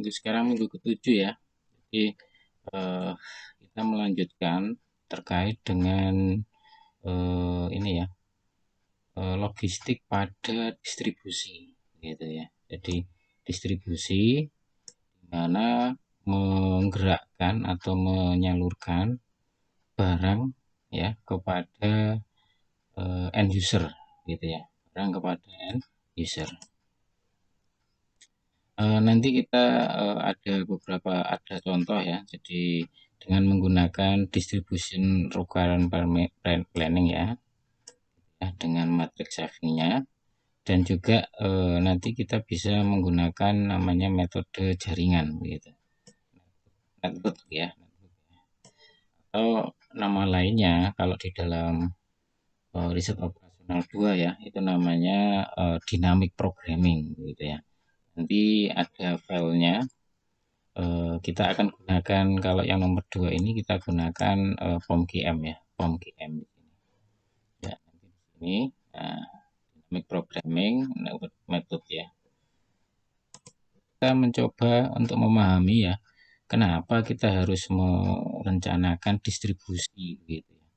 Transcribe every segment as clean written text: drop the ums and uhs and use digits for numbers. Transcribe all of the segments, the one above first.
Sekarang minggu ke-7 ya. Jadi kita melanjutkan terkait dengan ini ya, logistik pada distribusi gitu ya. Jadi distribusi di mana menggerakkan atau menyalurkan barang ya kepada end user gitu ya. Barang kepada end user. Nanti kita ada contoh ya. Jadi dengan menggunakan distribution recurrent planning ya, dengan matrix savingnya, dan juga nanti kita bisa menggunakan namanya metode jaringan gitu, network ya, atau nama lainnya kalau di dalam riset operasional 2 ya, itu namanya dynamic programming gitu ya. Nanti ada filenya. Kita akan gunakan kalau yang nomor 2 ini kita gunakan POM-QM ya, POM-QM ya. Ini dynamic programming method ya. Kita mencoba untuk memahami ya, kenapa kita harus merencanakan distribusi gitu ya.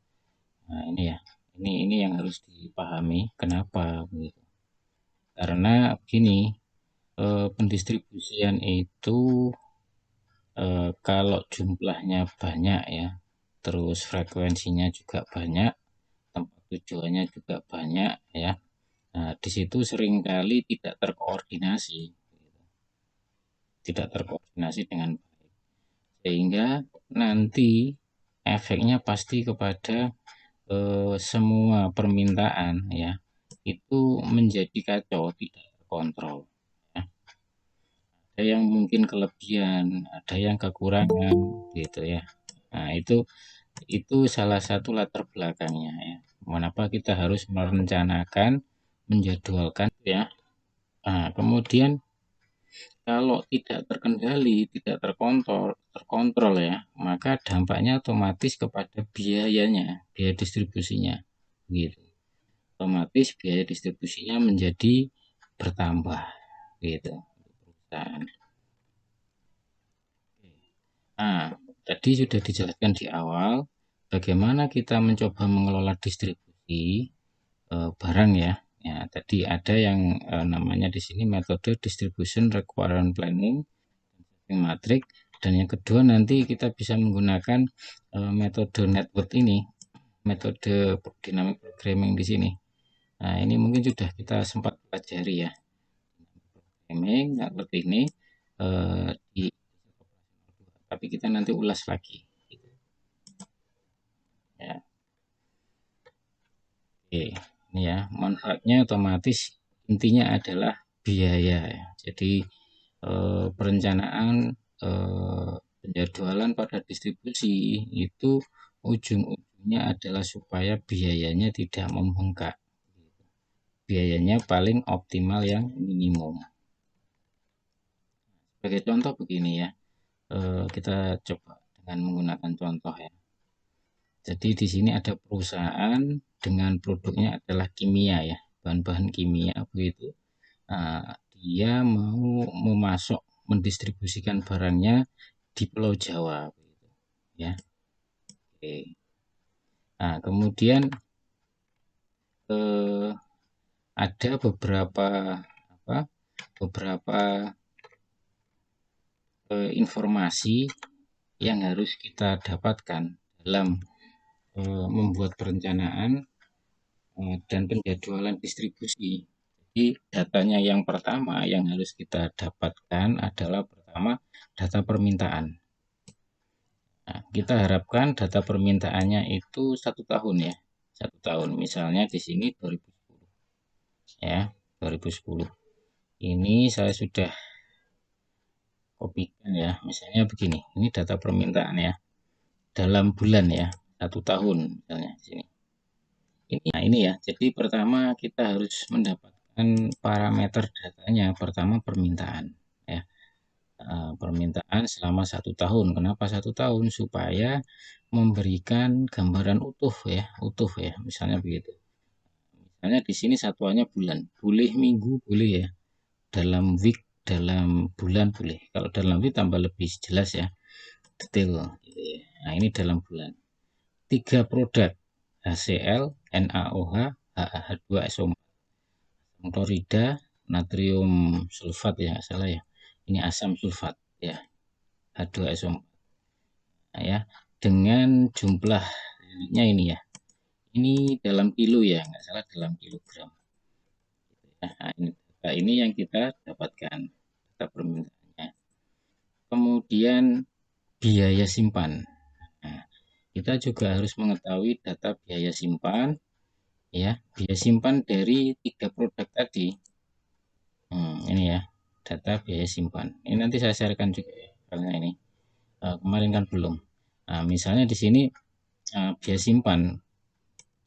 Nah, ini ya. Ini yang harus dipahami kenapa gitu. Karena begini, pendistribusian itu kalau jumlahnya banyak ya, terus frekuensinya juga banyak, tempat tujuannya juga banyak ya. Nah, di situ seringkali tidak terkoordinasi dengan baik, sehingga nanti efeknya pasti kepada semua permintaan ya itu menjadi kacau, tidak terkontrol. Ya. Ada yang mungkin kelebihan, ada yang kekurangan gitu ya. Nah, itu salah satu latar belakangnya ya. Mengapa kita harus merencanakan, menjadwalkan ya. Nah, kemudian kalau tidak terkendali, tidak terkontrol ya, maka dampaknya otomatis kepada biayanya, biaya distribusinya gitu. Otomatis biaya distribusinya menjadi bertambah gitu. Perusahaan. Nah, tadi sudah dijelaskan di awal bagaimana kita mencoba mengelola distribusi barang ya. Ya, tadi ada yang namanya di sini metode distribution requirement planning matrix, dan yang kedua nanti kita bisa menggunakan metode network ini, metode dynamic programming di sini. Nah, ini mungkin sudah kita sempat pelajari ya. Programming network ini di tapi kita nanti ulas lagi. Ya. Oke, ini ya manfaatnya otomatis intinya adalah biaya. Ya. Jadi perencanaan penjadwalan pada distribusi itu ujung-ujungnya adalah supaya biayanya tidak membengkak. Biayanya paling optimal yang minimum. Sebagai contoh begini ya, kita coba dengan menggunakan contoh ya. Jadi di sini ada perusahaan dengan produknya adalah kimia ya, bahan-bahan kimia begitu. Nah, dia mau memasok, mendistribusikan barangnya di Pulau Jawa, begitu, ya. Oke. Nah, kemudian ada beberapa informasi yang harus kita dapatkan dalam membuat perencanaan dan penjadwalan distribusi. Jadi datanya yang pertama yang harus kita dapatkan adalah pertama data permintaan. Nah, kita harapkan data permintaannya itu 1 tahun ya, 1 tahun. Misalnya di sini 2010 ya, 2010. Ini saya sudah kopikan ya, misalnya begini. Ini data permintaan ya, dalam bulan ya, 1 tahun misalnya di sini. Ini ya, jadi pertama kita harus mendapatkan parameter datanya. Pertama permintaan ya, permintaan selama 1 tahun. Kenapa 1 tahun? Supaya memberikan gambaran utuh ya, misalnya begitu. Misalnya di sini satuannya bulan, boleh minggu boleh ya, dalam week dalam bulan boleh. Kalau dalam itu tambah lebih jelas ya, detail. Nah, ini dalam bulan. 3 produk HCl, NaOH, HAH2SO4, klorida, natrium sulfat ya nggak salah ya. Ini asam sulfat ya, H2SO4. Nah, ya, dengan jumlahnya ini ya. Ini dalam kilo ya, nggak salah dalam kilogram. Nah, ini yang kita dapatkan data permintaannya. Kemudian biaya simpan. Nah, kita juga harus mengetahui data biaya simpan ya, biaya simpan dari 3 produk tadi. Ini ya, data biaya simpan. Ini nanti saya sharekan juga ya, karena ini kemarin kan belum. Nah, misalnya di sini biaya simpan.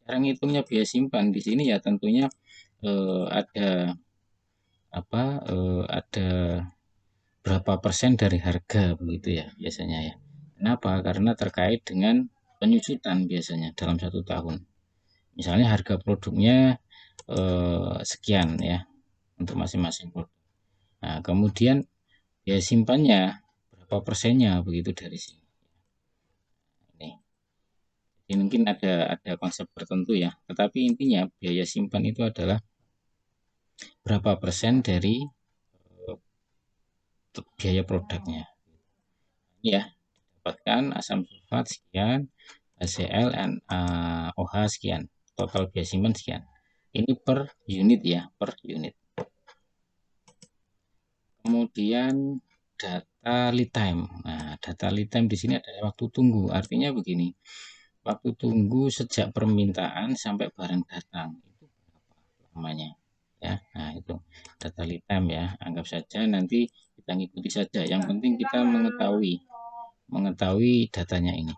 Cara ngitungnya biaya simpan di sini ya tentunya ada ada berapa persen dari harga begitu ya biasanya ya. Kenapa? Karena terkait dengan penyusutan biasanya dalam 1 tahun. Misalnya harga produknya sekian ya untuk masing-masing produk. Nah, kemudian biaya simpannya berapa persennya begitu dari sini. Ini mungkin ada konsep tertentu ya, tetapi intinya biaya simpan itu adalah berapa persen dari biaya produknya. Ini ya, dapatkan asam sulfat sekian, HCl, OH sekian, total biaya simpan sekian. Ini per unit ya, per unit. Kemudian data lead time. Nah, data lead time di sini adalah waktu tunggu. Artinya begini, waktu tunggu sejak permintaan sampai barang datang itu berapa lamanya ya. Nah, itu data lead time ya. Anggap saja nanti kita ngikuti saja. Yang penting kita mengetahui datanya ini.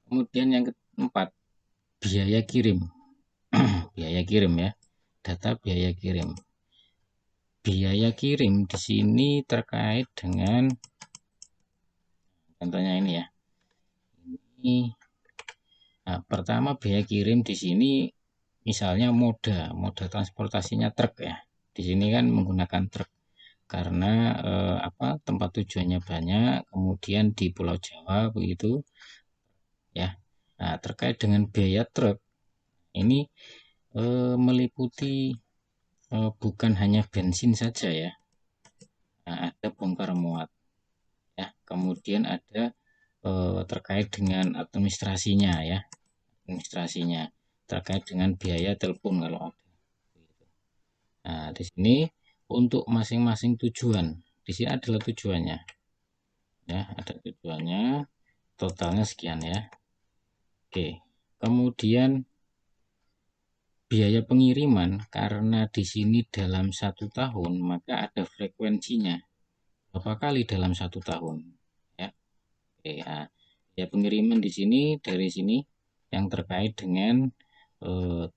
Kemudian yang keempat, biaya kirim. Biaya kirim ya. Data biaya kirim. Biaya kirim di sini terkait dengan contohnya ini ya. Ini pertama biaya kirim di sini misalnya moda transportasinya truk ya. Di sini kan menggunakan truk karena tempat tujuannya banyak, kemudian di Pulau Jawa begitu ya. Nah, terkait dengan biaya truk ini meliputi bukan hanya bensin saja ya. Nah, ada bongkar muat ya. Kemudian ada terkait dengan administrasinya ya. Administrasinya terkait dengan biaya telepon kalau ada. Nah, di sini untuk masing-masing tujuan, di sini adalah tujuannya. Ya, ada tujuannya, totalnya sekian ya. Oke. Kemudian biaya pengiriman karena di sini dalam 1 tahun, maka ada frekuensinya. Berapa kali dalam 1 tahun? Ya. Oke, ya. Biaya pengiriman di sini dari sini yang terkait dengan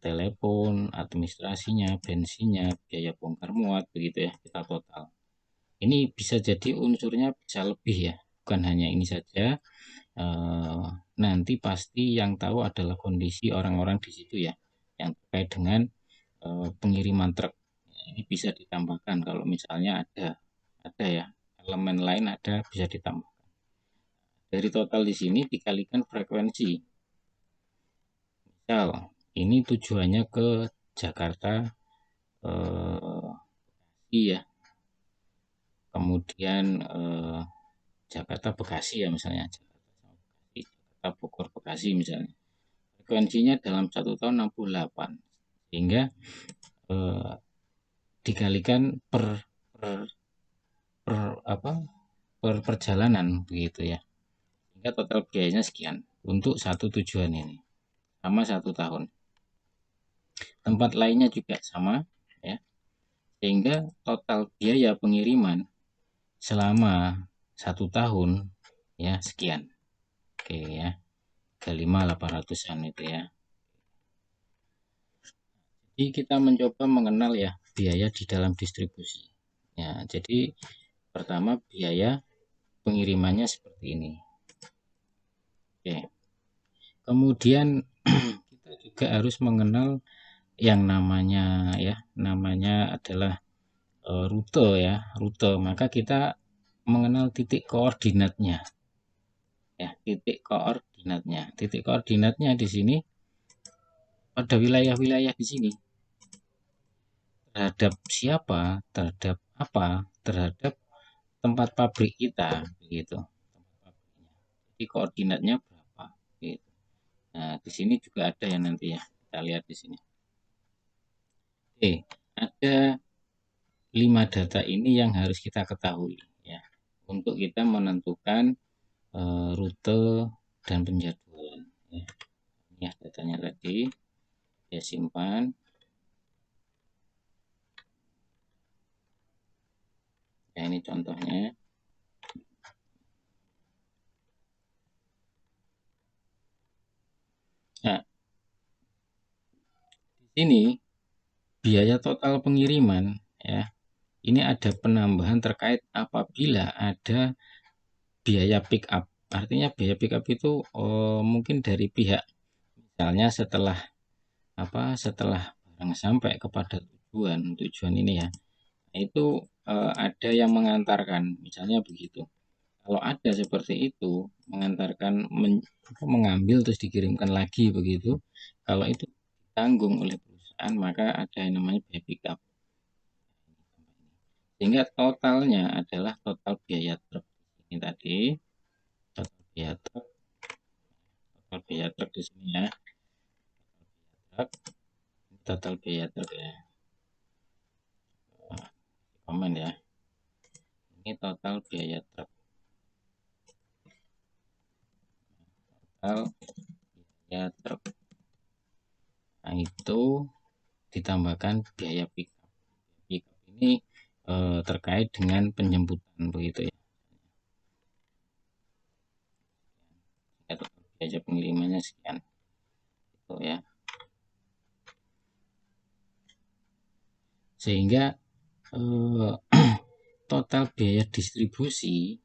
telepon, administrasinya, bensinnya, biaya bongkar muat begitu ya, kita total. Ini bisa jadi unsurnya bisa lebih ya, bukan hanya ini saja. Nanti pasti yang tahu adalah kondisi orang-orang di situ ya, yang terkait dengan pengiriman truk. Ini bisa ditambahkan kalau misalnya ada ya elemen lain ada bisa ditambah. Dari total di sini dikalikan frekuensi. Misal ini tujuannya ke Jakarta, iya. Kemudian Jakarta Bekasi ya misalnya, Jakarta Bogor Bekasi misalnya. Frekuensinya dalam 1 tahun 68, sehingga dikalikan per perjalanan begitu ya. Sehingga total biayanya sekian untuk satu tujuan ini sama 1 tahun. Tempat lainnya juga sama ya. Sehingga total biaya pengiriman selama 1 tahun ya sekian. Oke ya. 35.800-an itu ya. Jadi kita mencoba mengenal ya biaya di dalam distribusi. Ya, jadi pertama biaya pengirimannya seperti ini. Oke. Kemudian kita juga harus mengenal yang namanya adalah rute ya, rute, maka kita mengenal titik koordinatnya ya, titik koordinatnya. Titik koordinatnya di sini pada wilayah-wilayah di sini terhadap siapa, terhadap apa, terhadap tempat pabrik kita begitu. Jadi koordinatnya berapa gitu. Nah, di sini juga ada ya nanti ya. Kita lihat di sini. Oke, ada 5 data ini yang harus kita ketahui ya untuk kita menentukan rute dan penjadwalan ya. Ini ya datanya tadi ya, simpan. Ya, ini contohnya. Nah, di sini biaya total pengiriman ya. Ini ada penambahan terkait apabila ada biaya pick up. Artinya biaya pick up itu mungkin dari pihak misalnya setelah barang sampai kepada tujuan ini ya. Itu ada yang mengantarkan, misalnya begitu. Kalau ada seperti itu, mengantarkan mengambil terus dikirimkan lagi begitu. Kalau itu ditanggung oleh perusahaan, maka ada yang namanya biaya pick up. Sehingga totalnya adalah total biaya truk ini tadi, total biaya truk di sini ya, total biaya truk ya, komen ya, ini total biaya truk, total biaya truk. Nah itu ditambahkan biaya pick up. Pick up ini terkait dengan penjemputan begitu ya. Biaya pengirimannya sekian itu ya. Sehingga total biaya distribusi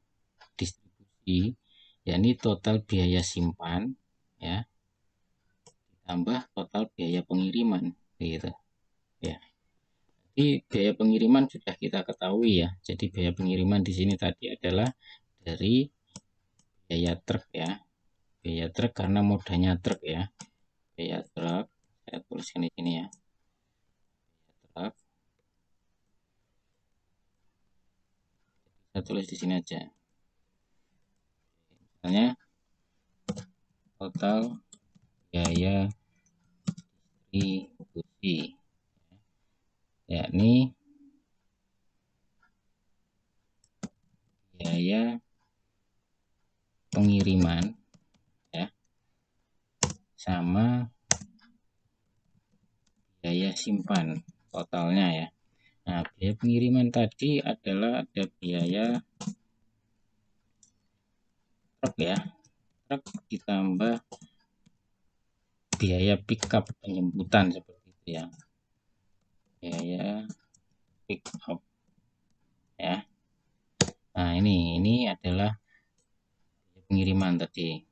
yakni total biaya simpan ya ditambah total biaya pengiriman gitu ya. Jadi biaya pengiriman sudah kita ketahui ya. Jadi biaya pengiriman di sini tadi adalah dari biaya truk ya. Biaya truk karena modanya truk ya. Biaya truk saya tuliskan di sini ya. Biaya truk. Saya tulis di sini aja. Misalnya total biaya distribusi yakni biaya pengiriman ya sama biaya simpan totalnya ya. Nah, biaya pengiriman tadi adalah ada biaya truk ya, truk ditambah biaya pickup penjemputan seperti itu ya, biaya pickup ya. Nah ini adalah pengiriman tadi.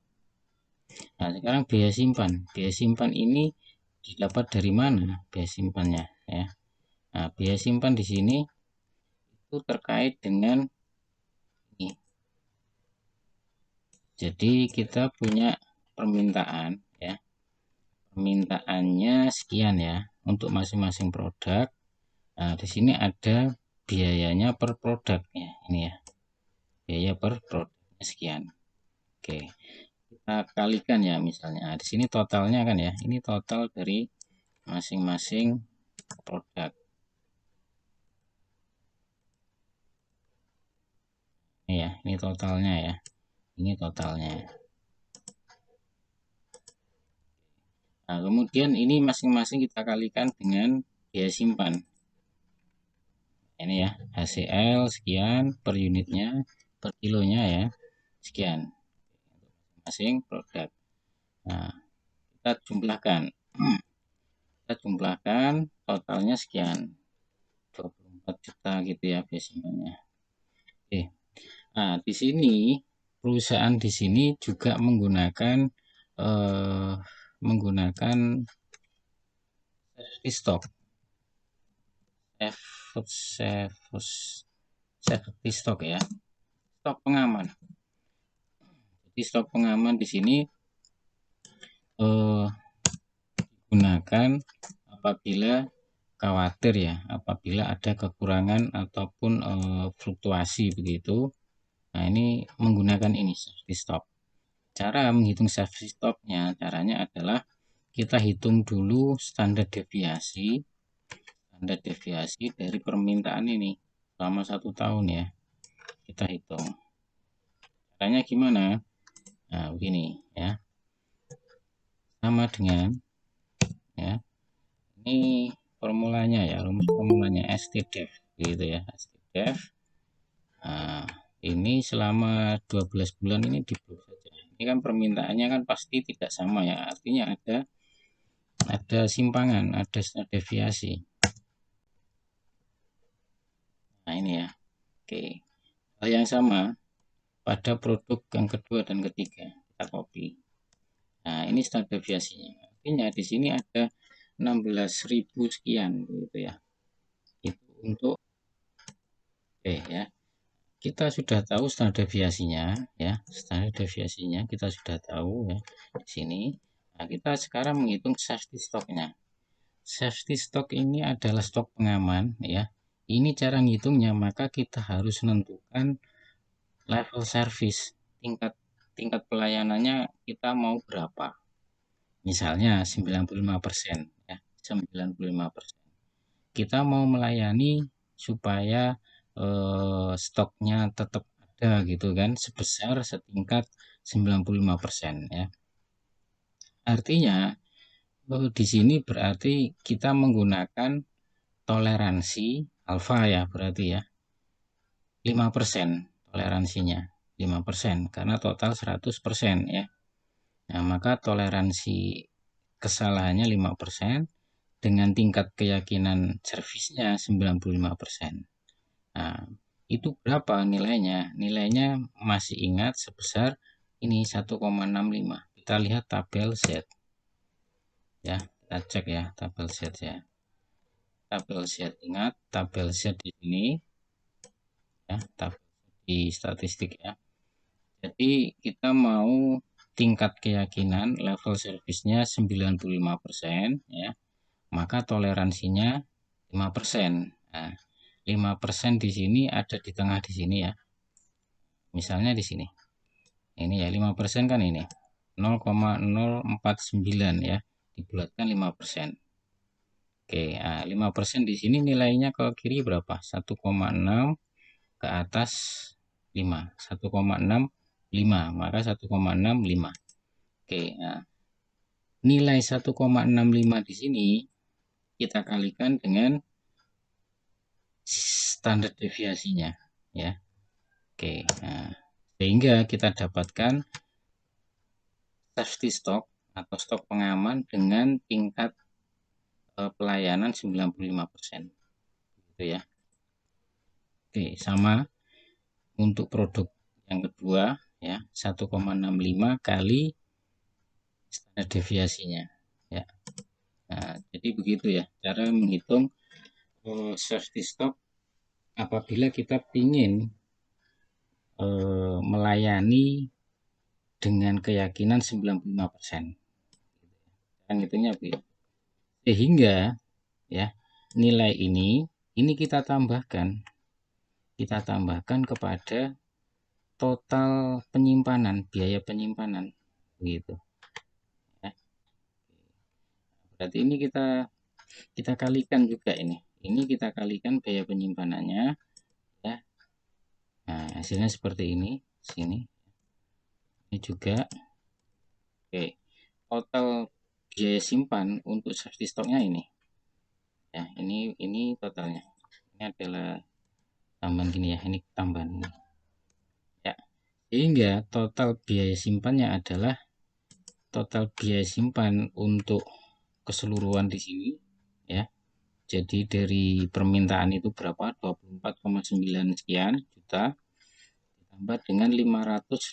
Nah sekarang biaya simpan ini didapat dari mana biaya simpannya ya. Nah biaya simpan di sini itu terkait dengan ini. Jadi kita punya permintaan ya, permintaannya sekian ya untuk masing-masing produk. Nah, di sini ada biayanya per produk ya, ini ya. Biaya per produknya sekian. Oke. Kita kalikan ya misalnya. Nah, di sini totalnya kan ya. Ini total dari masing-masing produk. Ini ya, ini totalnya ya. Ini totalnya. Nah, kemudian ini masing-masing kita kalikan dengan biaya simpan. Ini ya, HCL sekian per unitnya, per kilonya ya, sekian. Masing produk. Nah, kita jumlahkan. Kita jumlahkan totalnya sekian. 24 juta gitu ya biaya simpannya. Oke. Nah, di sini perusahaan di sini juga menggunakan safety stock. safety stock ya, stok pengaman. Jadi stok pengaman di sini digunakan apabila khawatir ya, apabila ada kekurangan ataupun fluktuasi begitu. Nah, ini menggunakan ini safety stock. Cara menghitung safety stocknya, caranya adalah kita hitung dulu standar deviasi dari permintaan ini selama 1 tahun ya. Kita hitung. Caranya gimana? Nah, begini ya. Sama dengan ya. Ini formulanya ya, rumus formulanya STDEV gitu ya, STDEV. Nah, ini selama 12 bulan ini di blok saja. Ini kan permintaannya kan pasti tidak sama ya, artinya ada simpangan, ada deviasi. Nah, ini ya. Oke. Hal yang sama pada produk yang kedua dan ketiga. Kita copy. Nah, ini standar deviasinya. Artinya di sini ada 16.000 sekian gitu ya. Itu untuk ya. Kita sudah tahu standar deviasinya ya. Standar deviasinya kita sudah tahu ya di sini. Nah, kita sekarang menghitung safety stocknya. Safety stock ini adalah stok pengaman ya. Ini cara ngitungnya, maka kita harus menentukan level service, tingkat pelayanannya kita mau berapa. Misalnya 95% ya, 95%. Kita mau melayani supaya stoknya tetap ada gitu kan, sebesar setingkat 95% ya. Artinya di sini berarti kita menggunakan toleransi alfa ya, berarti ya 5% toleransinya, 5% karena total 100% ya. Nah, maka toleransi kesalahannya 5% dengan tingkat keyakinan servisnya 95%. Nah, itu berapa nilainya? Nilainya masih ingat sebesar ini 1,65. Kita lihat tabel Z. Ya, kita cek ya tabel Z ya. Tabel Z, ingat tabel Z di sini ya, tabel di statistik ya. Jadi kita mau tingkat keyakinan level servisnya 95% ya. Maka toleransinya 5%. Nah, 5% di sini ada di tengah di sini ya. Misalnya di sini. Ini ya 5% kan ini. 0,049 ya. Dibulatkan 5%. Oke, nah 5% di sini nilainya ke kiri berapa? 1,6 ke atas 5. 1,65, maka 1,65. Oke, nah nilai 1,65 di sini kita kalikan dengan standar deviasinya ya. Oke, nah, sehingga kita dapatkan safety stock atau stok pengaman dengan tingkat pelayanan 95% gitu ya. Oke, sama untuk produk yang kedua ya, 1,65 kali standar deviasinya ya. Nah, jadi begitu ya cara menghitung safety stock apabila kita ingin melayani dengan keyakinan 95%. Kan hitungnya begitu. Sehingga ya nilai ini kita tambahkan kepada total penyimpanan, biaya penyimpanan begitu ya. Berarti ini kita kalikan juga ini kita kalikan biaya penyimpanannya ya. Nah, hasilnya seperti ini sini. Ini juga oke. Total biaya simpan untuk safety stocknya ini ya, ini totalnya. Ini adalah tambahan gini ya, ini tambahan ini ya. Sehingga total biaya simpannya adalah total biaya simpan untuk keseluruhan di sini ya. Jadi dari permintaan itu berapa? 24,9 sekian juta ditambah dengan 581.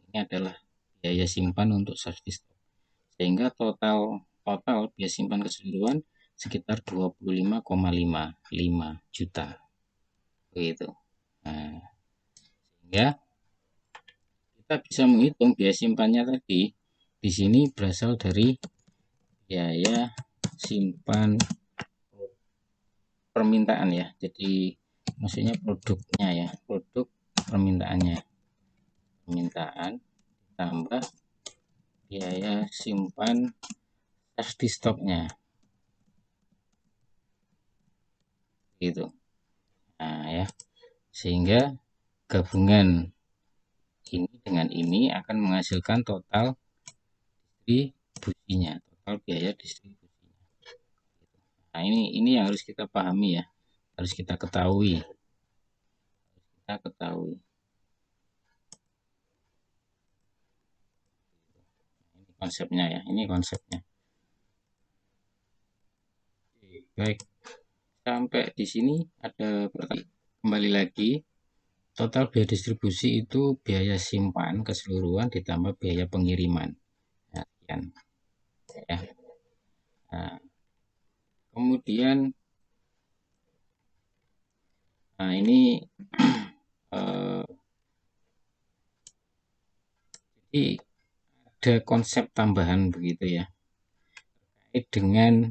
Ini adalah biaya simpan untuk safety stock. Sehingga total biaya simpan keseluruhan sekitar 25,55 juta begitu. Nah, sehingga kita bisa menghitung biaya simpannya tadi di sini berasal dari biaya simpan permintaan ya. Jadi maksudnya produknya ya, produk permintaan tambah biaya simpan di stoknya gitu. Nah ya, sehingga gabungan ini dengan ini akan menghasilkan total biaya distribusinya. Nah ini yang harus kita pahami ya, harus kita ketahui. Ini konsepnya ya, ini konsepnya. Baik, sampai di sini ada pertanyaan. Kembali lagi, total biaya distribusi itu biaya simpan keseluruhan ditambah biaya pengiriman. Nah, sekian. Ya. Nah, kemudian, nah ini jadi ada konsep tambahan begitu ya, dengan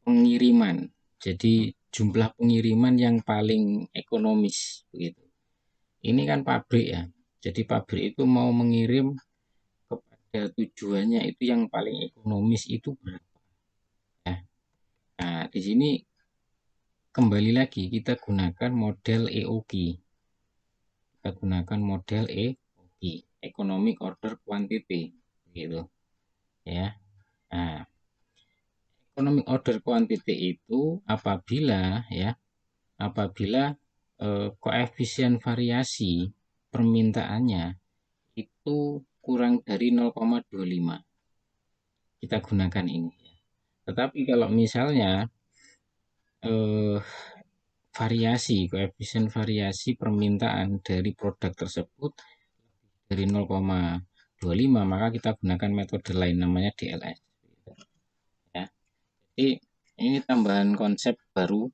pengiriman. Jadi jumlah pengiriman yang paling ekonomis begitu. Ini kan pabrik ya. Jadi pabrik itu mau mengirim kepada tujuannya itu yang paling ekonomis itu berapa? Ya. Nah, di sini kembali lagi kita gunakan model EOQ. Kita gunakan model EOQ, Economic Order Quantity, gitu. Ya. Nah, Economic Order Quantity itu apabila koefisien variasi permintaannya itu kurang dari 0,25, kita gunakan ini. Tetapi kalau misalnya koefisien variasi permintaan dari produk tersebut dari 0,25, maka kita gunakan metode lain namanya DLS. Ya. Jadi ini tambahan konsep baru.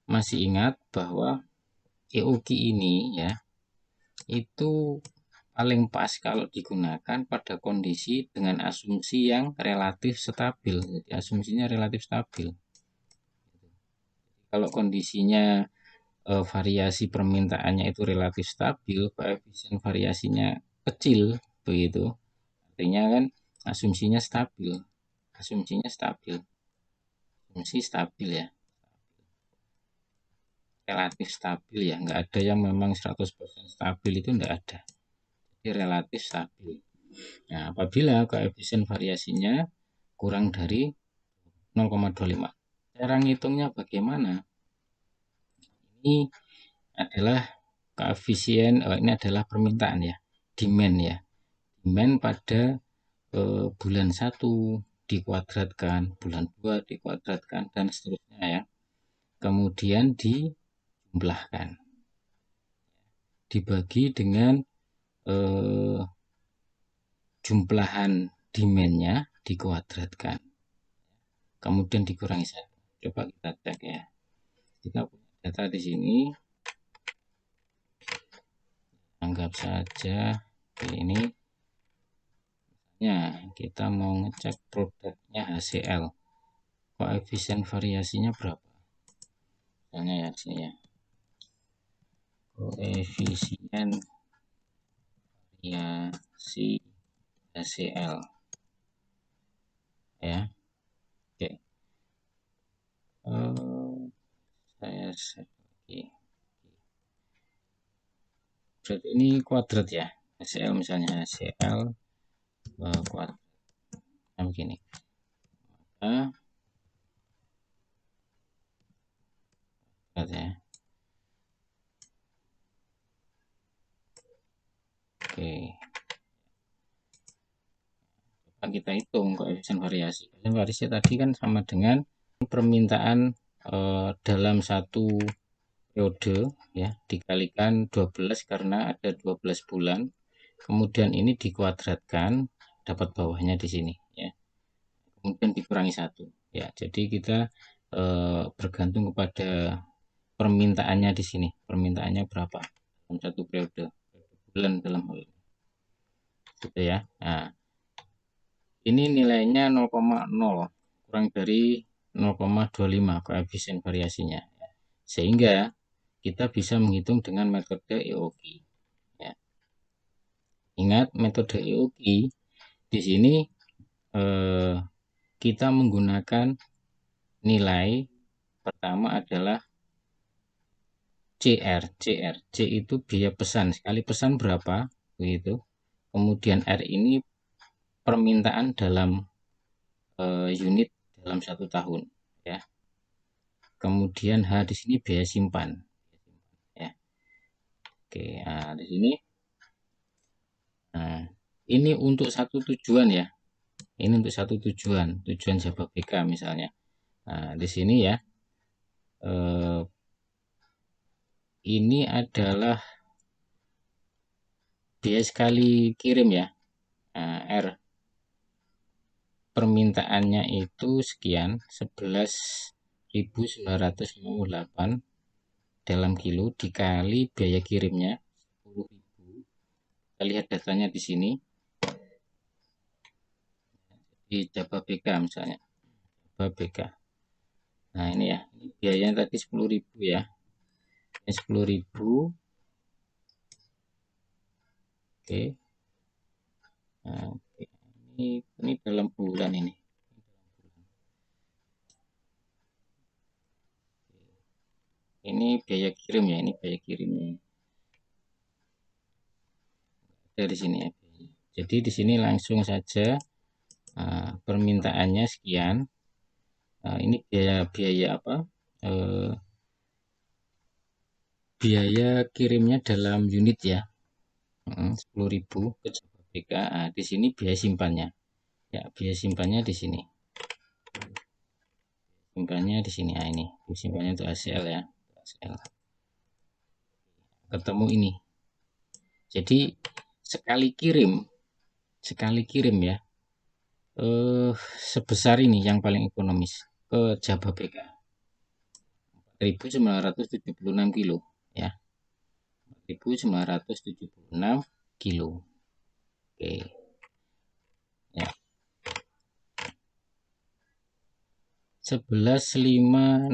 Masih ingat bahwa EOQ ini ya itu paling pas kalau digunakan pada kondisi dengan asumsi yang relatif stabil. Jadi asumsinya relatif stabil. Kalau kondisinya variasi permintaannya itu relatif stabil, koefisien variasinya kecil begitu. Artinya kan asumsi stabil ya. Relatif stabil ya, nggak ada yang memang 100% stabil, itu nggak ada. Jadi relatif stabil. Nah, apabila koefisien variasinya kurang dari 0,25. Cara ngitungnya bagaimana? Ini adalah koefisien, ini adalah permintaan ya, demand ya. Demand pada bulan 1 dikuadratkan, bulan 2 dikuadratkan, dan seterusnya ya. Kemudian dijumlahkan. Dibagi dengan jumlahan demand-nya dikuadratkan. Kemudian dikurangi 1. Coba kita cek ya. Kita punya data di sini. Anggap saja ini kita mau ngecek produknya HCL, koefisien variasinya berapa? Misalnya ya sini ya, koefisien variasi HCL ya. Oke. Saya set lagi. Berarti ini kuadrat ya, HCL misalnya HCL kuadrat. Nah begini. Ya. Oke. Coba kita hitung koefisien variasi. Koefisien variasi tadi kan sama dengan permintaan dalam satu periode ya dikalikan 12 karena ada 12 bulan. Kemudian ini dikuadratkan dapat bawahnya di sini ya. Kemudian dikurangi 1 ya. Jadi kita bergantung kepada permintaannya di sini. Permintaannya berapa dalam satu periode bulan dalam hal ini. Gitu ya. Nah, ini nilainya 0,0 kurang dari 0,25 koefisien variasinya. Sehingga kita bisa menghitung dengan metode EOQ. Ya. Ingat metode EOQ di sini kita menggunakan nilai pertama adalah CR. C itu biaya pesan. Sekali pesan berapa? Begitu. Kemudian R ini permintaan dalam unit dalam 1 tahun ya. Kemudian H di sini biaya simpan ya. Oke, nah di sini nah, ini untuk satu tujuan ya. Ini untuk satu tujuan Jababeka misalnya. Nah, di sini ya ini adalah biaya sekali kirim ya. Nah, R permintaannya itu sekian 11.958 dalam kilo dikali biaya kirimnya 10.000. Kita lihat datanya di sini di Jababeka misalnya. Jababeka. Nah, ini ya. Ini biayanya tadi 10.000 ya. Ini 10.000. Oke. Nah, ini dalam bulan ini. Ini biaya kirim ya, ini biaya kirimnya. Dari sini ya. Jadi di sini langsung saja permintaannya sekian. Ini biaya apa? Biaya kirimnya dalam unit ya. 10.000 ke Jababeka. Nah, di sini biaya simpannya. Ya, biaya simpannya di sini. Simpannya di sini. Nah, ini simpannya untuk ACL ya. ACL. Ketemu ini. Jadi sekali kirim ya. Sebesar ini yang paling ekonomis ke Jababeka. 4.976 kilo ya. 4.976 kilo. Oke. Ya. 11.500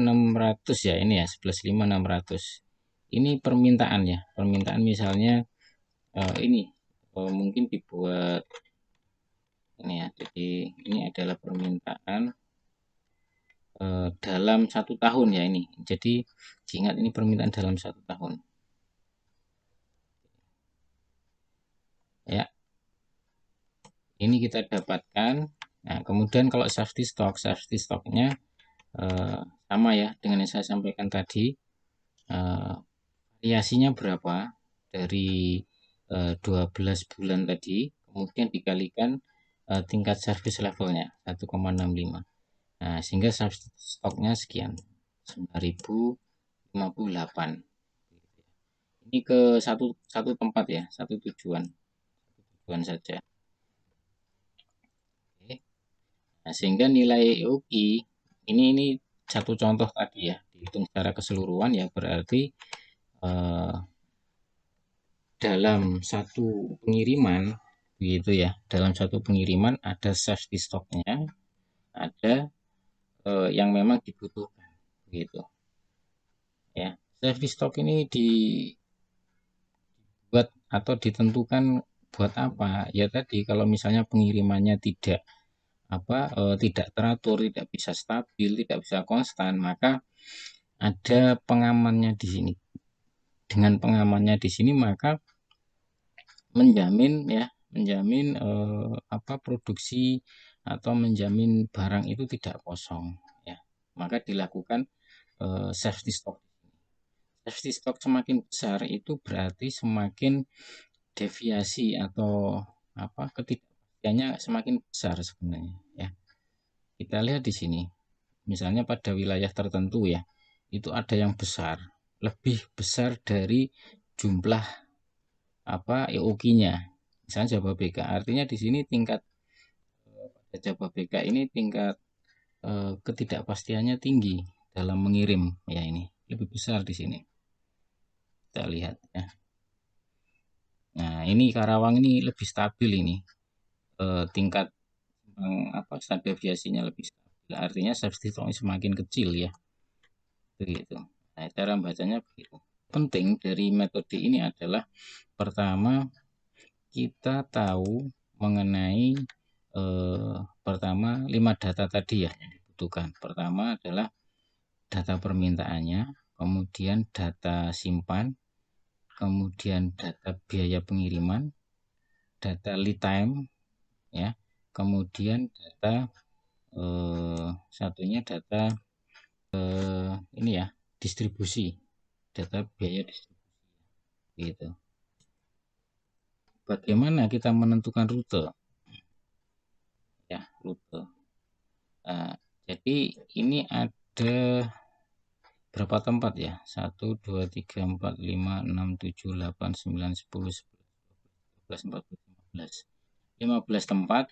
ya ini ya 11.500. Ini permintaan ya. Permintaan misalnya ini mungkin dibuat ini ya. Jadi ini adalah permintaan dalam 1 tahun ya ini. Jadi diingat ini permintaan dalam 1 tahun. Ya. Ini kita dapatkan. Nah, kemudian kalau safety stocknya sama ya dengan yang saya sampaikan tadi. Variasinya berapa dari 12 bulan tadi, kemudian dikalikan tingkat service levelnya 1,65. Nah, sehingga stoknya sekian 9.058. Ini ke satu tempat ya, satu tujuan saja. Oke. Nah, sehingga nilai EOQ ini satu contoh tadi ya, dihitung secara keseluruhan ya berarti dalam satu pengiriman begitu ya, dalam satu pengiriman ada safety stocknya, ada yang memang dibutuhkan begitu ya. Safety stock ini dibuat atau ditentukan buat apa ya, tadi kalau misalnya pengirimannya tidak tidak teratur, tidak bisa stabil, tidak bisa konstan, maka ada pengamannya di sini. Dengan pengamannya di sini maka menjamin produksi atau menjamin barang itu tidak kosong ya. Maka dilakukan safety stock. Safety stock semakin besar itu berarti semakin deviasi atau ketidakpastiannya semakin besar sebenarnya ya. Kita lihat di sini. Misalnya pada wilayah tertentu ya, itu ada yang besar, lebih besar dari jumlah EOQ-nya. Misalnya Jababeka, artinya di sini tingkat Jababeka ini tingkat ketidakpastiannya tinggi dalam mengirim, ya ini lebih besar di sini. Kita lihat ya. Nah, ini Karawang ini lebih stabil ini. Tingkat standar deviasinya lebih stabil. Artinya substitusi semakin kecil ya. Begitu. Nah, cara bacanya begitu. Penting dari metode ini adalah pertama kita tahu mengenai pertama 5 data tadi ya yang dibutuhkan. Pertama adalah data permintaannya, kemudian data simpan, kemudian data biaya pengiriman, data lead time ya, kemudian data satunya data ini ya, distribusi, data biaya distribusi gitu. Bagaimana kita menentukan rute ya, rute. Jadi ini ada berapa tempat ya? 1, 2, 3, 4, 5, 6, 7, 8, 9, 10, 11, 12, 14, 15 tempat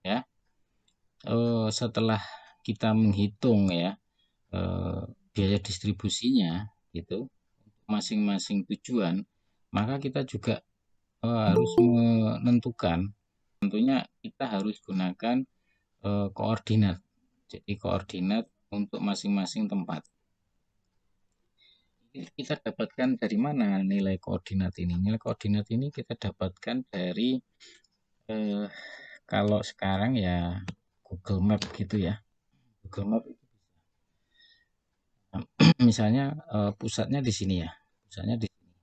ya. Setelah kita menghitung ya biaya distribusinya gitu masing-masing tujuan, maka kita juga harus menentukan, tentunya kita harus gunakan koordinat. Jadi koordinat untuk masing-masing tempat. Kita dapatkan dari mana nilai koordinat ini? Nilai koordinat ini kita dapatkan dari kalau sekarang ya Google Map gitu ya. Google Map misalnya pusatnya di sini ya. Pusatnya di sini.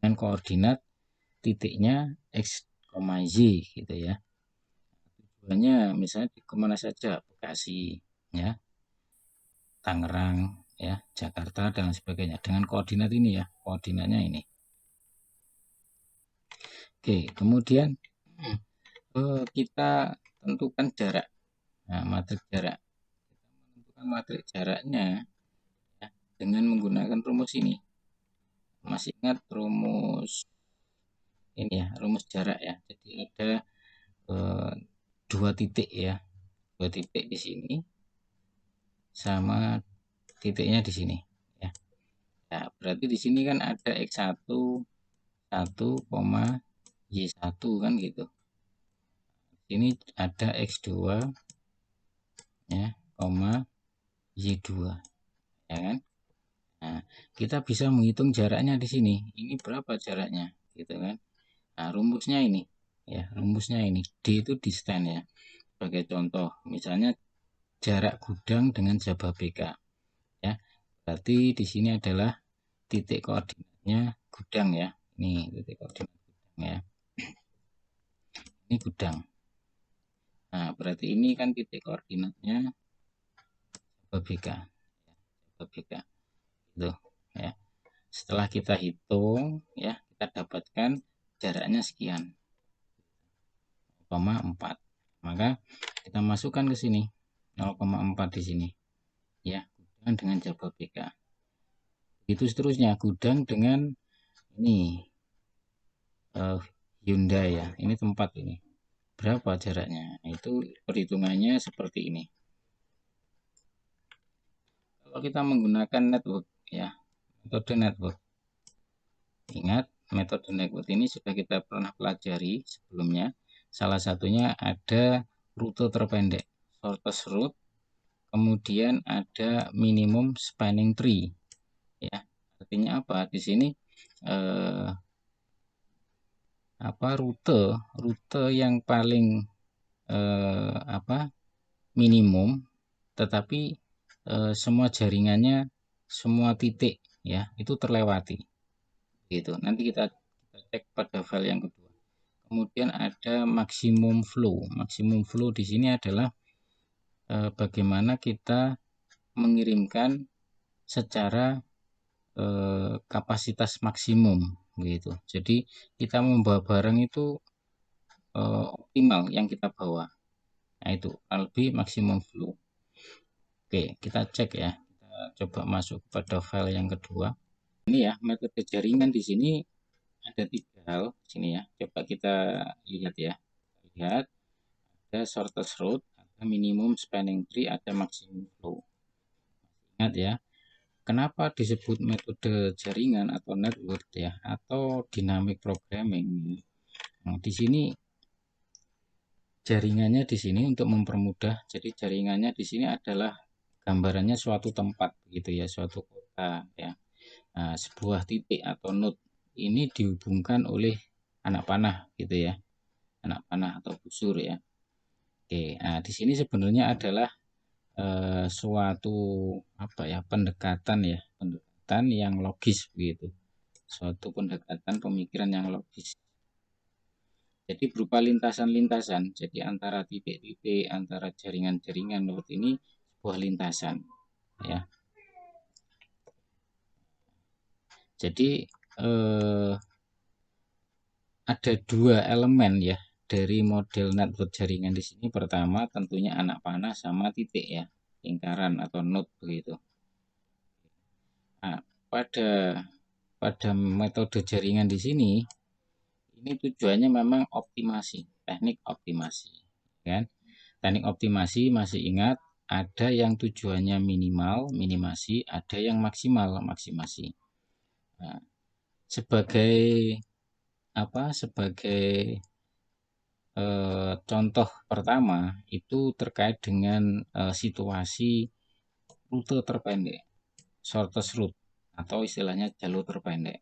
Dengan koordinat titiknya X, Y gitu ya. Tujuannya misalnya kemana saja, Bekasi ya, Tangerang ya, Jakarta dan sebagainya. Dengan koordinat ini ya, koordinatnya ini. Oke, kemudian kita tentukan jarak. Nah, matrik jarak. Kita menentukan matrik jaraknya ya, dengan menggunakan rumus ini. Masih ingat rumus ini ya, rumus jarak ya. Jadi ada dua titik ya, dua titik di sini sama titiknya di sini ya. Nah, berarti di sini kan ada X1 1, Y1 kan gitu. Ini ada X2 ya, Y2 ya kan. Nah, kita bisa menghitung jaraknya di sini. Ini berapa jaraknya gitu kan. Nah, rumusnya ini ya, rumusnya ini. D itu distance ya. Sebagai contoh, misalnya jarak gudang dengan Jababeka ya. Berarti di sini adalah titik koordinatnya gudang ya. Ini titik koordinat gudang ya. Ini gudang. Nah, berarti ini kan titik koordinatnya Jababeka. Jababeka. Itu ya. Setelah kita hitung ya, kita dapatkan jaraknya sekian 0,4. Maka kita masukkan ke sini 0,4 di sini ya, gudang dengan Jababeka. Itu seterusnya gudang dengan ini Hyundai ya. Ini tempat ini. Berapa jaraknya? Itu perhitungannya seperti ini. Kalau kita menggunakan network ya, metode network. Ingat, metode network ini sudah kita pernah pelajari sebelumnya. Salah satunya ada rute terpendek, shortest route. Kemudian ada minimum spanning tree. Ya, artinya apa? Di sini rute yang paling minimum, tetapi semua jaringannya, semua titik ya itu terlewati. Gitu. Nanti kita cek pada file yang kedua. Kemudian ada maksimum flow. Maksimum flow di sini adalah bagaimana kita mengirimkan secara kapasitas maksimum gitu. Jadi kita membawa barang itu optimal yang kita bawa. Nah itu lebih maksimum flow. Oke, kita cek ya. Kita coba masuk pada file yang kedua. Ini ya metode jaringan di sini ada 3 hal sini ya. Coba kita lihat ya. Lihat ada shortest route, ada minimum spanning tree, ada maximum flow. Ingat ya, kenapa disebut metode jaringan atau network ya, atau dynamic programming. Nah, di sini jaringannya di sini untuk mempermudah. Jadi jaringannya di sini adalah gambarannya suatu tempat gitu ya, suatu kota ya. Nah, sebuah titik atau node ini dihubungkan oleh anak panah gitu ya, anak panah atau busur ya. Oke, nah di sini sebenarnya adalah suatu apa ya, pendekatan ya, pendekatan yang logis begitu, suatu pendekatan pemikiran yang logis. Jadi berupa lintasan-lintasan, jadi antara titik-titik, antara jaringan-jaringan node ini sebuah lintasan ya. Jadi ada dua elemen ya dari model network jaringan di sini. Pertama tentunya anak panah sama titik ya, lingkaran atau node begitu. Nah, pada metode jaringan di sini ini tujuannya memang optimasi, teknik optimasi, kan? Teknik optimasi masih ingat, ada yang tujuannya minimal, minimasi, ada yang maksimal, maksimasi. Nah, sebagai apa? Sebagai contoh pertama itu terkait dengan situasi rute terpendek, shortest route atau istilahnya jalur terpendek.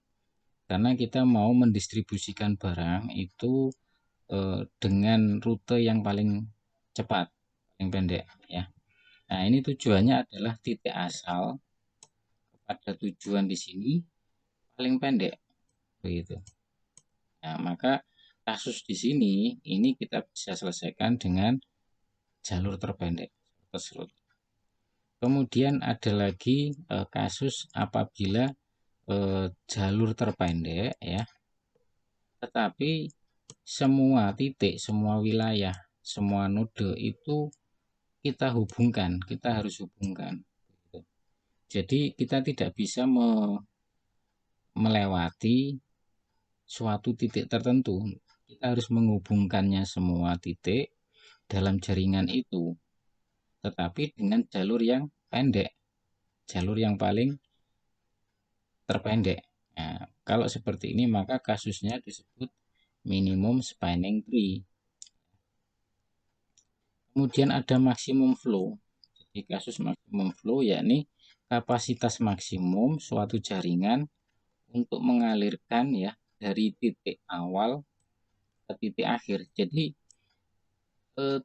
Karena kita mau mendistribusikan barang itu dengan rute yang paling cepat, paling pendek ya. Nah, ini tujuannya adalah titik asal pada tujuan di sini paling pendek begitu. Nah, maka kasus di sini ini kita bisa selesaikan dengan jalur terpendek. Kemudian ada lagi kasus apabila jalur terpendek ya, tetapi semua titik, semua wilayah, semua node itu kita hubungkan, kita harus hubungkan. Jadi kita tidak bisa melewati suatu titik tertentu. Kita harus menghubungkannya semua titik dalam jaringan itu, tetapi dengan jalur yang pendek, jalur yang paling terpendek. Nah, kalau seperti ini maka kasusnya disebut minimum spanning tree. Kemudian ada maksimum flow. Jadi kasus maksimum flow yakni kapasitas maksimum suatu jaringan untuk mengalirkan ya dari titik awal ke titik akhir. Jadi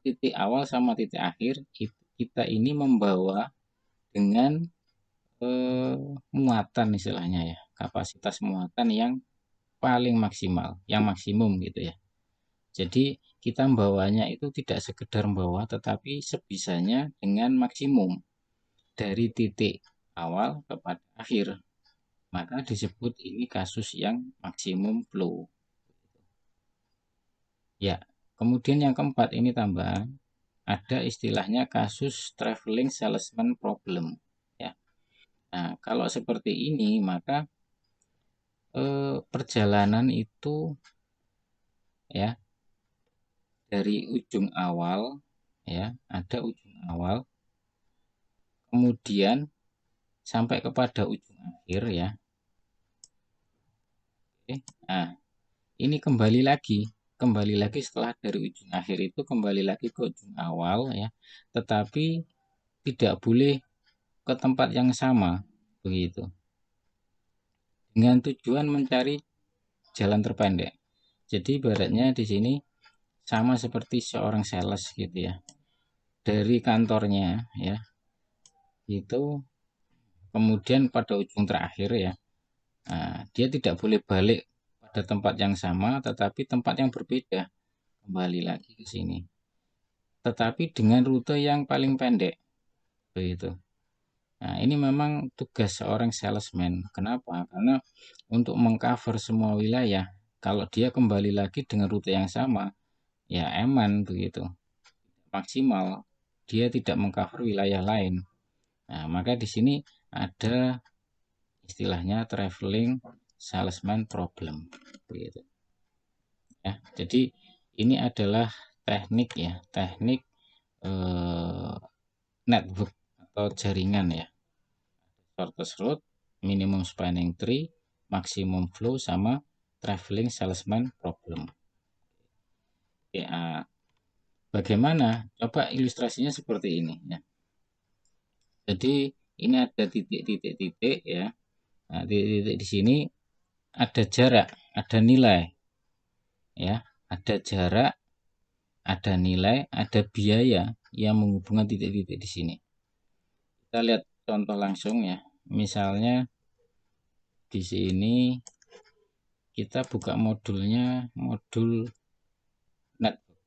titik awal sama titik akhir kita ini membawa dengan muatan istilahnya ya, kapasitas muatan yang paling maksimal, yang maksimum gitu ya. Jadi kita membawanya itu tidak sekedar membawa tetapi sebisanya dengan maksimum dari titik awal kepada akhir. Maka disebut ini kasus yang maksimum flow. Ya, kemudian yang keempat ini tambahan, ada istilahnya kasus traveling salesman problem. Ya, nah kalau seperti ini maka perjalanan itu ya dari ujung awal ya, ada ujung awal, kemudian sampai kepada ujung akhir ya. Oke. Nah, ini kembali lagi setelah dari ujung akhir itu kembali lagi ke ujung awal ya. Tetapi tidak boleh ke tempat yang sama begitu. Dengan tujuan mencari jalan terpendek. Jadi ibaratnya di sini sama seperti seorang sales gitu ya. Dari kantornya ya, itu kemudian pada ujung terakhir ya. Nah, dia tidak boleh balik pada tempat yang sama tetapi tempat yang berbeda, kembali lagi ke sini. Tetapi dengan rute yang paling pendek begitu. Nah, ini memang tugas seorang salesman. Kenapa? Karena untuk mengcover semua wilayah, kalau dia kembali lagi dengan rute yang sama, ya aman begitu, maksimal. Dia tidak mengcover wilayah lain. Nah, maka di sini ada istilahnya traveling salesman problem, begitu. Ya, jadi ini adalah teknik ya, teknik network atau jaringan ya. Shortest route, minimum spanning tree, maximum flow, sama traveling salesman problem. Ya, bagaimana? Coba ilustrasinya seperti ini ya. Jadi ini ada titik-titik-titik ya. Nah, titik-titik di sini ada jarak, ada nilai ya, ada jarak, ada nilai, ada biaya yang menghubungkan titik-titik di sini. Kita lihat contoh langsung ya. Misalnya di sini kita buka modulnya, modul network.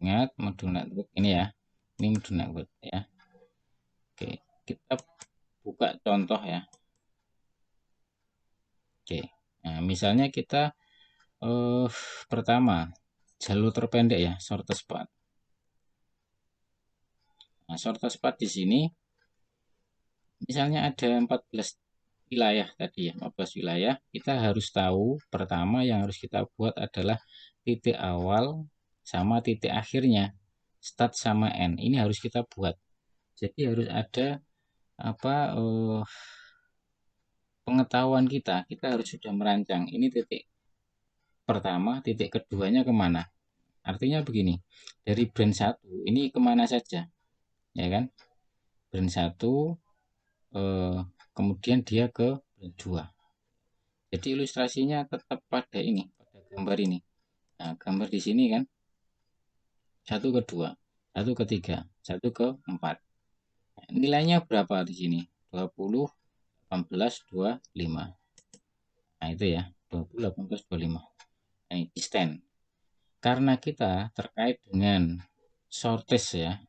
Ingat modul network ini ya. Ini modul network ya. Oke, kita buka contoh ya. Oke. Nah, misalnya kita pertama jalur terpendek ya, shortest path. Nah, shortest path di sini misalnya ada 14 wilayah tadi ya, 14 wilayah. Kita harus tahu pertama yang harus kita buat adalah titik awal sama titik akhirnya, start sama end. Ini harus kita buat. Jadi harus ada apa pengetahuan kita harus sudah merancang. Ini titik pertama, titik keduanya kemana. Artinya begini, dari brand 1 ini kemana saja, ya kan? Brand 1 kemudian dia ke brand 2. Jadi ilustrasinya tetap pada ini, pada gambar ini. Nah, gambar di sini kan 1 ke 2, 1 ke 3, 1 ke 4. Nah, nilainya berapa di sini? 20, 18, 25. Nah, itu ya, 20, 18, 25. Nah, ini distance. Karena kita terkait dengan shortest ya,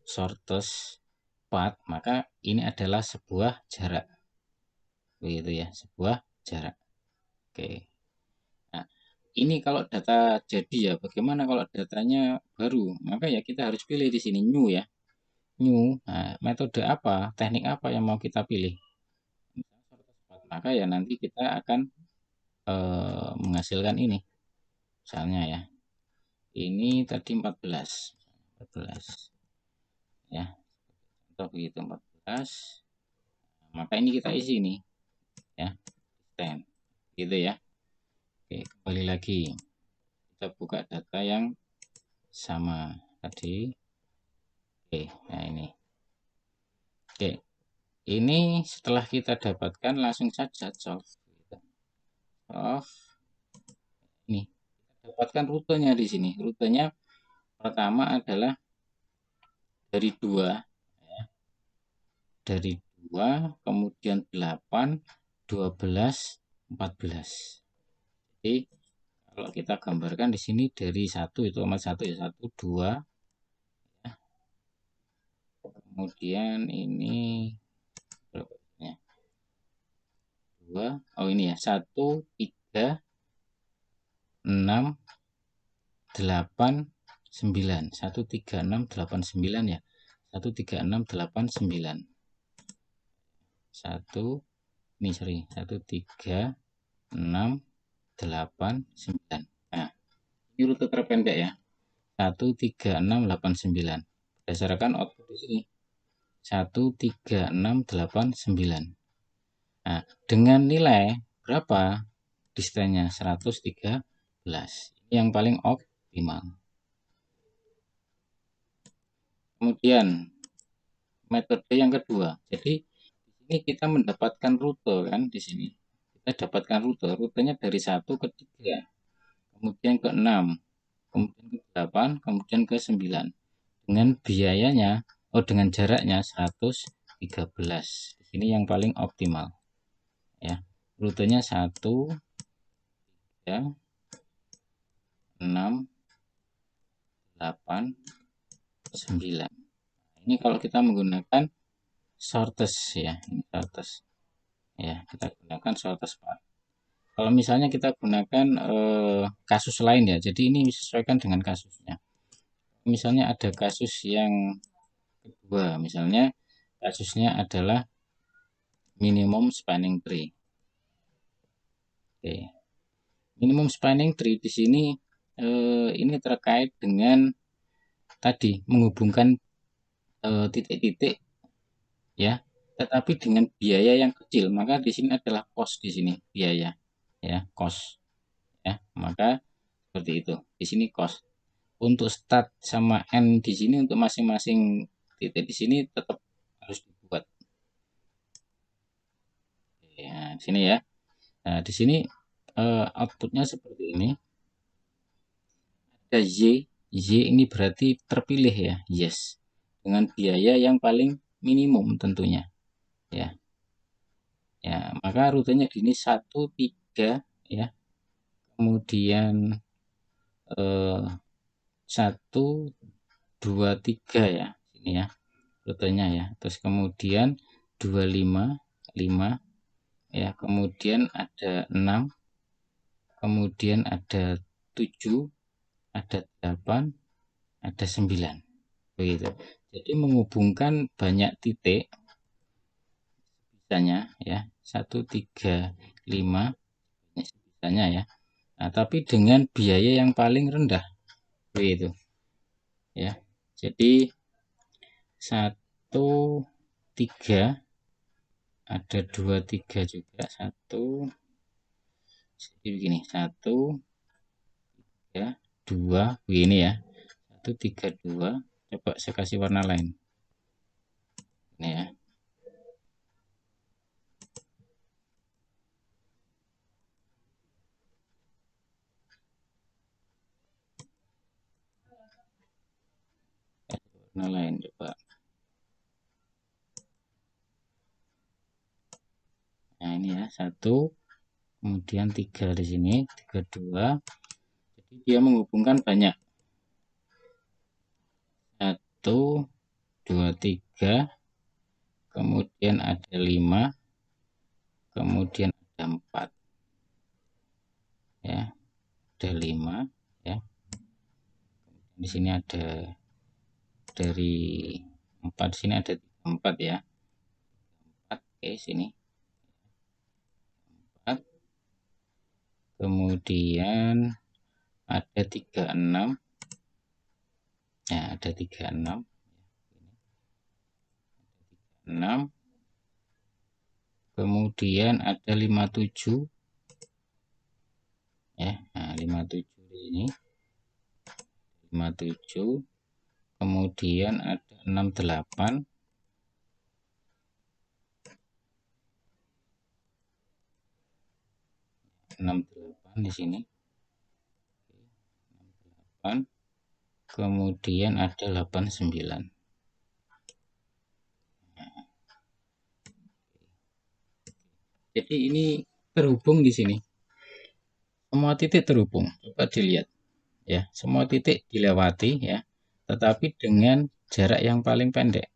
shortest path, maka ini adalah sebuah jarak. Begitu ya, sebuah jarak. Oke. Nah, ini kalau data jadi ya, bagaimana kalau datanya baru? Maka ya kita harus pilih di sini new ya. New. Nah, metode apa, teknik apa yang mau kita pilih? Maka ya nanti kita akan menghasilkan ini. Misalnya ya. Ini tadi 14. 14 ya. Atau begitu 14. Maka ini kita isi nih ya. 10. Gitu ya. Oke, kembali lagi. Kita buka data yang sama tadi. Oke, nah ini. Oke, ini setelah kita dapatkan langsung saja solve. Solve. Ini dapatkan rutenya di sini. Rutenya pertama adalah dari 2 ya. Dari 2 kemudian 8, 12, 14. Jadi kalau kita gambarkan di sini dari 1 itu amat 1 ya, 1 2 ya. Kemudian ini berapa ya? 2. Oh ini ya, 1 3 6 8 9. 1 3 6 8 9 ya. 1 3 6 8 9. 1 ini sorry, 1 3 6 8 9. Nah, ini rute terpendek ya. 1 3 6 8 9. Berdasarkan output di sini. 1 3 6 8 9. Nah, dengan nilai berapa distannya? 113. Ini yang paling optimal. Kemudian metode yang kedua. Jadi di sini kita mendapatkan rute kan di sini. Kita dapatkan rute. Rutenya dari 1 ke 3, kemudian ke 6, kemudian ke 8, kemudian ke 9. Dengan biayanya, dengan jaraknya 113. Di sini yang paling optimal. Ya. Rutenya 1 3 6 8 9. Ini kalau kita menggunakan shortest ya, ini shortest. Ya, kita gunakan shortest path. Kalau misalnya kita gunakan kasus lain ya, jadi ini disesuaikan dengan kasusnya. Misalnya ada kasus yang kedua, misalnya kasusnya adalah minimum spanning tree. Oke. Minimum spanning tree di sini ini terkait dengan tadi menghubungkan titik-titik ya, tetapi dengan biaya yang kecil. Maka di sini adalah cost di sini biaya ya, cost ya. Maka seperti itu. Di sini cost. Untuk start sama end di sini untuk masing-masing titik di sini tetap harus dibuat. Ya, di sini ya. Nah, di sini outputnya seperti ini. Ada Y ini berarti terpilih ya, yes. Dengan biaya yang paling minimum tentunya. Ya. Ya, maka rutenya gini 1 3 ya. Kemudian 1 2 3 ya. Ini ya rutenya ya. Terus kemudian 25 5 ya, kemudian ada 6, kemudian ada 7, ada 8, ada 9. Begitu. Jadi menghubungkan banyak titik bisanya ya. 1 3 5 bisanya ya. Nah, tapi dengan biaya yang paling rendah. Begitu. Ya. Jadi 1 3 ada 2 3 juga 1. Jadi begini 1 3 2 begini ya. 1 3 2. Coba saya kasih warna lain. Ini ya. Warna lain coba. Nah, ini ya 1, kemudian 3 di sini, 3 2. Jadi dia menghubungkan banyak. 1 2 3, kemudian ada 5, kemudian ada 4. Ya, ada 5 ya. Di sini ada dari 4, di sini ada 4 ya. 4 oke sini. 4. Kemudian ada 36. Ya, ada 36. 6. Kemudian ada 57 ya. Nah, 57 di sini. 57. Kemudian ada 68. 68 di sini. 68. Kemudian ada 89. Jadi ini terhubung di sini. Semua titik terhubung. Coba dilihat ya, semua titik dilewati ya, tetapi dengan jarak yang paling pendek.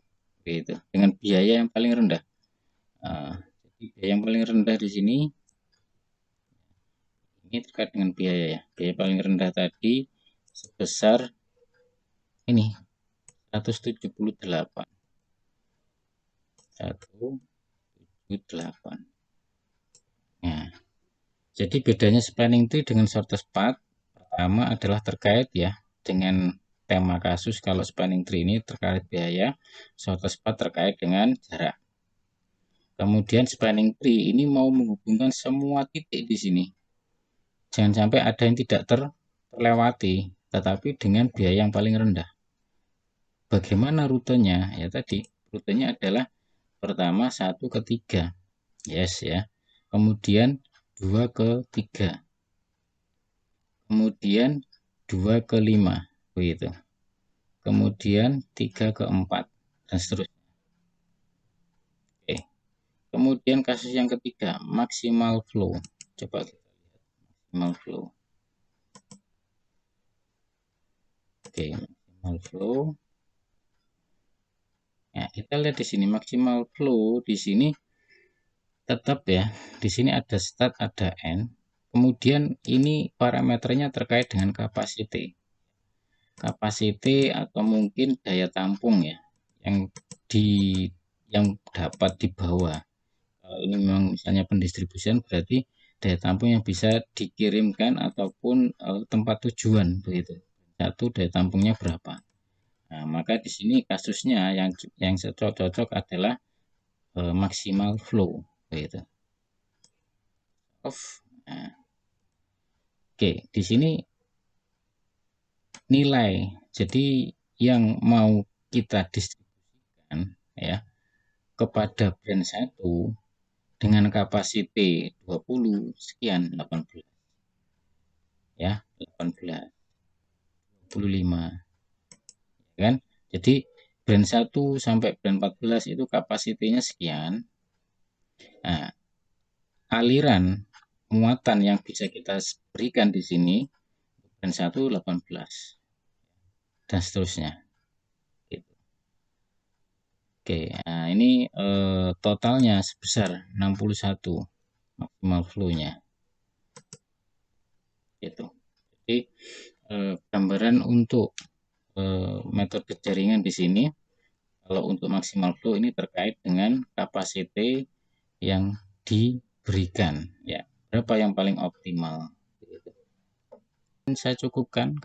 Gitu. Dengan biaya yang paling rendah. Jadi biaya yang paling rendah di sini ini terkait dengan biaya ya. Biaya paling rendah tadi sebesar ini 178. 178. Nah, jadi bedanya spanning tree dengan shortest path pertama adalah terkait ya dengan tema kasus. Kalau spanning tree ini terkait biaya, shortest path terkait dengan jarak. Kemudian spanning tree ini mau menghubungkan semua titik di sini. Jangan sampai ada yang tidak terlewati, tetapi dengan biaya yang paling rendah. Bagaimana rutenya? Ya tadi, rutenya adalah pertama 1 ke 3. Yes ya. Kemudian 2 ke 3. Kemudian 2 ke 5. Begitu. Kemudian 3 ke 4 dan seterusnya. Oke. Kemudian kasus yang ketiga, maksimal flow. Coba kita lihat maksimal flow. Oke, maksimal flow. Ya, kita lihat di sini maksimal flow di sini tetap ya. Di sini ada start, ada end. Kemudian ini parameternya terkait dengan capacity. Capacity atau mungkin daya tampung ya yang di yang dapat dibawa. Ini memang misalnya pendistribusian berarti daya tampung yang bisa dikirimkan ataupun tempat tujuan begitu. Satu daya tampungnya berapa. Nah, maka di sini kasusnya yang cocok adalah maksimal flow begitu. Nah, oke, di sini nilai. Jadi yang mau kita distribusikan ya kepada brand 1 dengan kapasiti 20 sekian 18 ya 18 25 kan. Jadi brand 1 sampai brand 14 itu kapasitinya sekian. Nah, aliran muatan yang bisa kita berikan di sini brand 1 18 dan seterusnya. Gitu. Oke, nah ini totalnya sebesar 61 maksimal flow-nya. Gitu. Jadi gambaran untuk metode jaringan di sini kalau untuk maksimal flow ini terkait dengan kapasiti yang diberikan ya. Berapa yang paling optimal? Saya cukupkan.